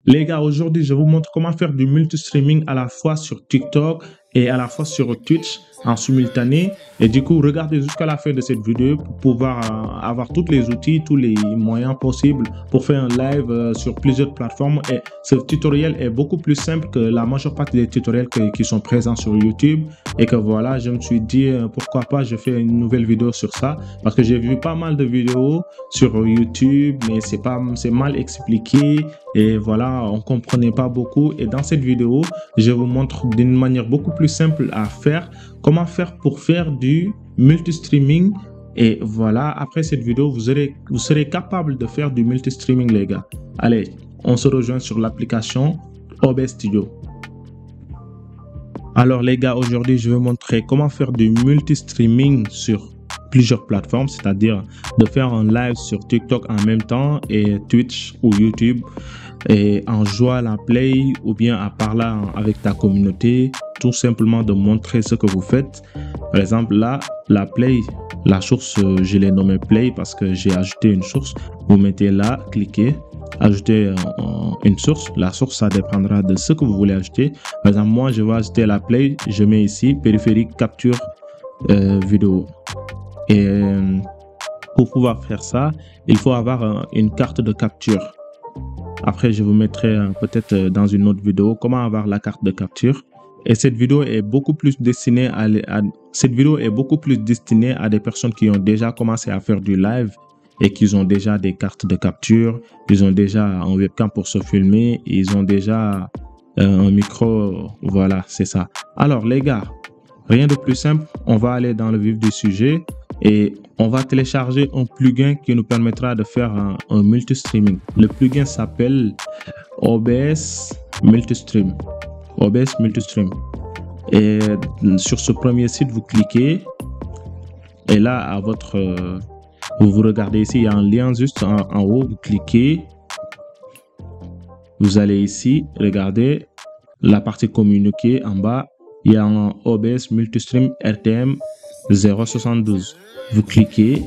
Les gars, aujourd'hui, je vous montre comment faire du multi-streaming à la fois sur TikTok et à la fois sur Twitch en simultané. Et du coup, regardez jusqu'à la fin de cette vidéo pour pouvoir avoir tous les outils, tous les moyens possibles pour faire un live sur plusieurs plateformes. Et ce tutoriel est beaucoup plus simple que la majeure partie des tutoriels qui sont présents sur YouTube. Et que voilà, je me suis dit pourquoi pas je fais une nouvelle vidéo sur ça. Parce que j'ai vu pas mal de vidéos sur YouTube, mais c'est mal expliqué. Et voilà, on comprenait pas beaucoup. Et dans cette vidéo, je vous montre d'une manière beaucoup plus simple à faire, comment faire pour faire du multi-streaming. Et voilà, après cette vidéo, vous serez capable de faire du multi-streaming, les gars. Allez, on se rejoint sur l'application OBS Studio. Alors les gars, aujourd'hui, je vais vous montrer comment faire du multi-streaming sur plusieurs plateformes, c'est-à-dire de faire un live sur TikTok en même temps et Twitch ou YouTube et en jouant à la play ou bien à parler avec ta communauté, tout simplement de montrer ce que vous faites. Par exemple là, la play, la source, je l'ai nommée play parce que j'ai ajouté une source. Vous mettez là, cliquez, ajouter une source. La source, ça dépendra de ce que vous voulez ajouter. Par exemple, moi, je vais ajouter la play, je mets ici périphérique capture vidéo. Et pour pouvoir faire ça, il faut avoir une carte de capture. Après, je vous mettrai peut-être dans une autre vidéo comment avoir la carte de capture. Et cette vidéo est beaucoup plus destinée à des personnes qui ont déjà commencé à faire du live et qui ont déjà des cartes de capture, ils ont déjà un webcam pour se filmer, ils ont déjà un micro. Voilà, c'est ça. Alors les gars, rien de plus simple, on va aller dans le vif du sujet et on va télécharger un plugin qui nous permettra de faire un multi-streaming. Le plugin s'appelle OBS Multistream. OBS Multistream. Et sur ce premier site, vous cliquez et là, vous regardez ici, il y a un lien juste en haut, vous cliquez. Vous allez ici, regardez la partie communiquer en bas. Il y a un OBS Multistream RTM 072. Vous cliquez,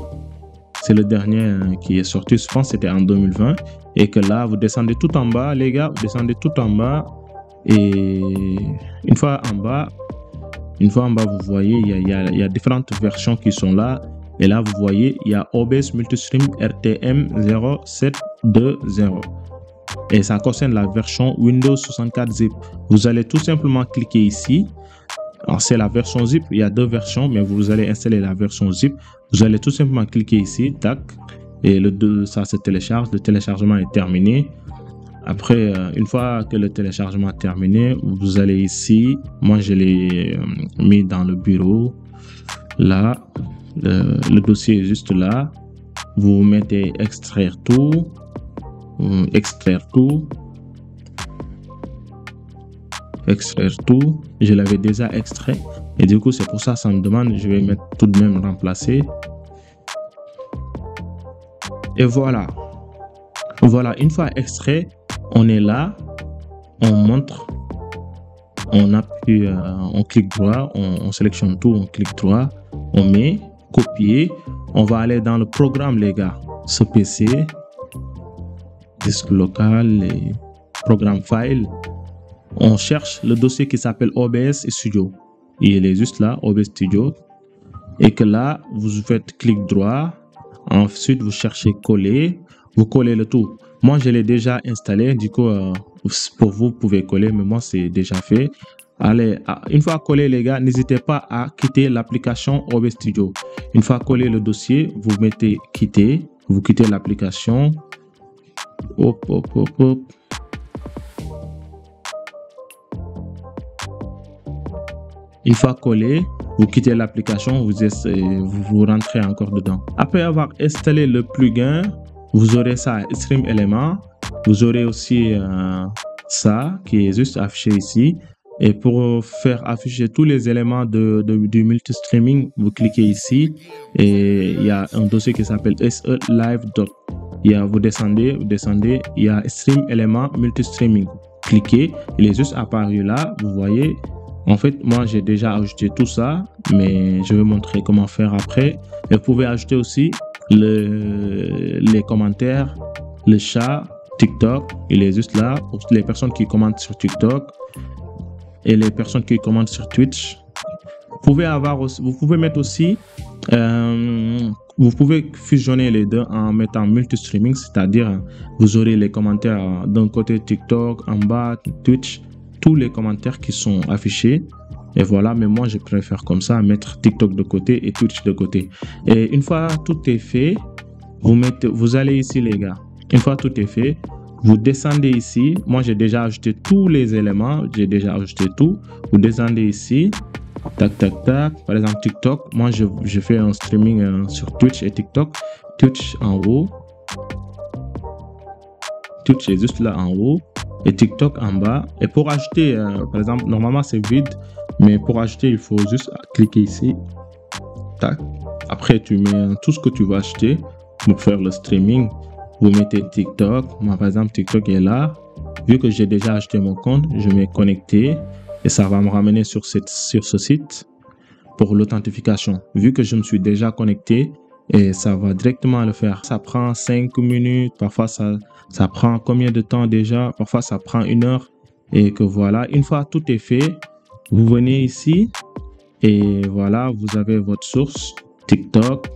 c'est le dernier qui est sorti, je pense que c'était en 2020. Et que là, vous descendez tout en bas, les gars, vous descendez tout en bas. Et une fois en bas, vous voyez, il y a différentes versions qui sont là. Et là, vous voyez, il y a OBS Multistream RTM 0720. Et ça concerne la version Windows 64 Zip. Vous allez tout simplement cliquer ici. Alors, c'est la version zip, il y a deux versions, mais vous allez installer la version zip. Vous allez tout simplement cliquer ici, tac, et ça se télécharge. Le téléchargement est terminé. Après, une fois que le téléchargement est terminé, vous allez ici. Moi, je l'ai mis dans le bureau. Là, le dossier est juste là. Vous mettez extraire tout. Extraire tout, je l'avais déjà extrait et du coup c'est pour ça me demande, je vais mettre tout de même remplacer et voilà, une fois extrait, on est là, on montre, on appuie, on clique droit, on sélectionne tout, on clique droit, on met copier, on va aller dans le programme les gars, ce PC, disque local et programme file. On cherche le dossier qui s'appelle OBS Studio. Il est juste là, OBS Studio. Et que là, vous faites clic droit. Ensuite, vous cherchez coller. Vous collez le tout. Moi, je l'ai déjà installé. Du coup, pour vous pouvez coller, mais moi, c'est déjà fait. Allez, une fois collé, les gars, n'hésitez pas à quitter l'application OBS Studio. Une fois collé le dossier, vous mettez quitter. Vous quittez l'application. Hop. Une fois collé, vous quittez l'application, vous rentrez encore dedans. Après avoir installé le plugin, vous aurez ça, Stream Element. Vous aurez aussi ça qui est juste affiché ici. Et pour faire afficher tous les éléments du multi-streaming, vous cliquez ici et il y a un dossier qui s'appelle SE Live Doc. Vous descendez, il y a Stream Element Multi-streaming. Cliquez, il est juste apparu là, vous voyez. En fait, moi, j'ai déjà ajouté tout ça, mais je vais montrer comment faire après. Et vous pouvez ajouter aussi les commentaires, le chat, TikTok, il est juste là pour les personnes qui commentent sur TikTok et les personnes qui commentent sur Twitch. Vous pouvez mettre aussi, vous pouvez fusionner les deux en mettant multi-streaming, c'est-à-dire vous aurez les commentaires d'un côté TikTok, en bas Twitch, tous les commentaires qui sont affichés. Et voilà, mais moi je préfère comme ça, mettre TikTok de côté et Twitch de côté. Et une fois tout est fait, vous allez ici les gars. Une fois tout est fait, vous descendez ici. Moi j'ai déjà ajouté tous les éléments, j'ai déjà ajouté tout. Vous descendez ici. Tac, tac, tac. Par exemple, TikTok. Moi, je fais un streaming sur Twitch et TikTok. Twitch en haut. Twitch est juste là en haut. Et TikTok en bas. Et pour ajouter, par exemple, normalement, c'est vide. Mais pour ajouter, il faut juste cliquer ici. Tac. Après, tu mets tout ce que tu vas acheter pour faire le streaming. Vous mettez TikTok. Moi, par exemple, TikTok est là. Vu que j'ai déjà acheté mon compte, je vais connecter. Et ça va me ramener sur ce site pour l'authentification. Vu que je me suis déjà connecté, et ça va directement le faire. Ça prend 5 minutes, parfois ça prend combien de temps déjà? Parfois ça prend 1 heure. Et que voilà, une fois tout est fait, vous venez ici et voilà, vous avez votre source TikTok.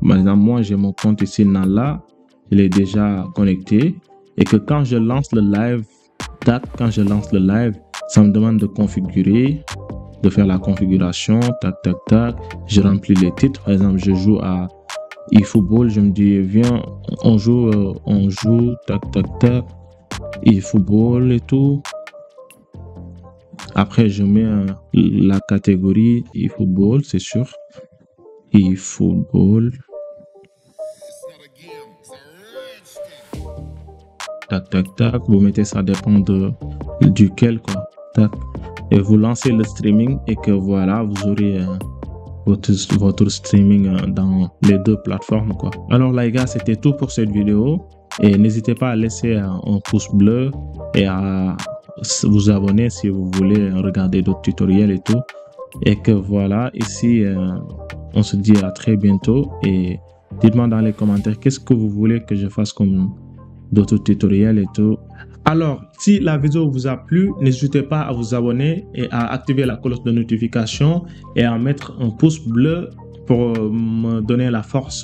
Par exemple, moi j'ai mon compte ici, Nala. Il est déjà connecté. Et que quand je lance le live, ça me demande de configurer, de faire la configuration, tac, tac, tac. Je remplis les titres. Par exemple, je joue à eFootball. Je me dis, viens, on joue, tac, tac, tac. eFootball et tout. Après, je mets la catégorie eFootball, c'est sûr. eFootball. Tac, tac, tac. Vous mettez, ça dépend duquel, quoi. Tac. Et vous lancez le streaming et que voilà, vous aurez votre streaming dans les deux plateformes, quoi. Alors les gars, c'était tout pour cette vidéo. Et n'hésitez pas à laisser un pouce bleu et à vous abonner si vous voulez regarder d'autres tutoriels et tout. Et que voilà, ici, on se dit à très bientôt. Et dites-moi dans les commentaires qu'est-ce que vous voulez que je fasse comme d'autres tutoriels et tout. Alors, si la vidéo vous a plu, n'hésitez pas à vous abonner et à activer la cloche de notification et à mettre un pouce bleu pour me donner la force